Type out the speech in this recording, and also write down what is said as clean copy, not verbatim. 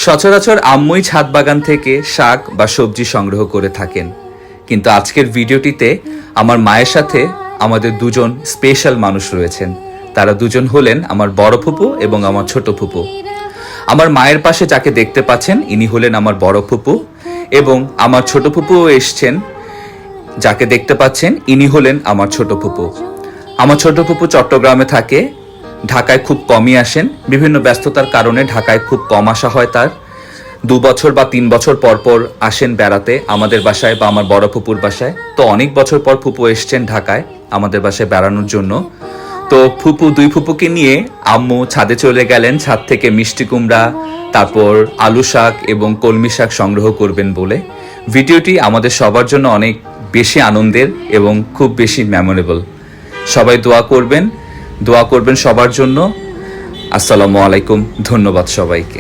সচরাচর আম্মুই ছাদ বাগান থেকে শাক বা সবজি সংগ্রহ করে থাকেন, কিন্তু আজকের ভিডিওটিতে আমার মায়ের সাথে আমাদের দুজন স্পেশাল মানুষ রয়েছেন। তারা দুজন হলেন আমার বড় ফুপু এবং আমার ছোট ফুপু। আমার মায়ের পাশে যাকে দেখতে পাচ্ছেন ইনি হলেন আমার বড় ফুপু, এবং আমার ছোট ফুপুও এসছেন, যাকে দেখতে পাচ্ছেন ইনি হলেন আমার ছোট ফুপু। আমার ছোট ফুপু চট্টগ্রামে থাকে, ঢাকায় খুব কমই আসেন। বিভিন্ন ব্যস্ততার কারণে ঢাকায় খুব কম আসা হয় তার। 2 বছর বা 3 বছর পর পর আসেন বেড়াতে আমাদের বাসায় বা আমার বড় ফুপুর বাসায়। তো অনেক বছর পর ফুপু এসছেন ঢাকায় আমাদের বাসায় বেড়ানোর জন্য। তো দুই ফুপুকে নিয়ে আম্মু ছাদে চলে গেলেন, ছাদ থেকে মিষ্টি কুমড়া, তারপর আলু শাক এবং কলমি শাক সংগ্রহ করবেন বলে। ভিডিওটি আমাদের সবার জন্য অনেক বেশি আনন্দের এবং খুব বেশি মেমোরেবল। সবাই দোয়া করবেন সবার জন্য। আসসালামু আলাইকুম, ধন্যবাদ সবাইকে।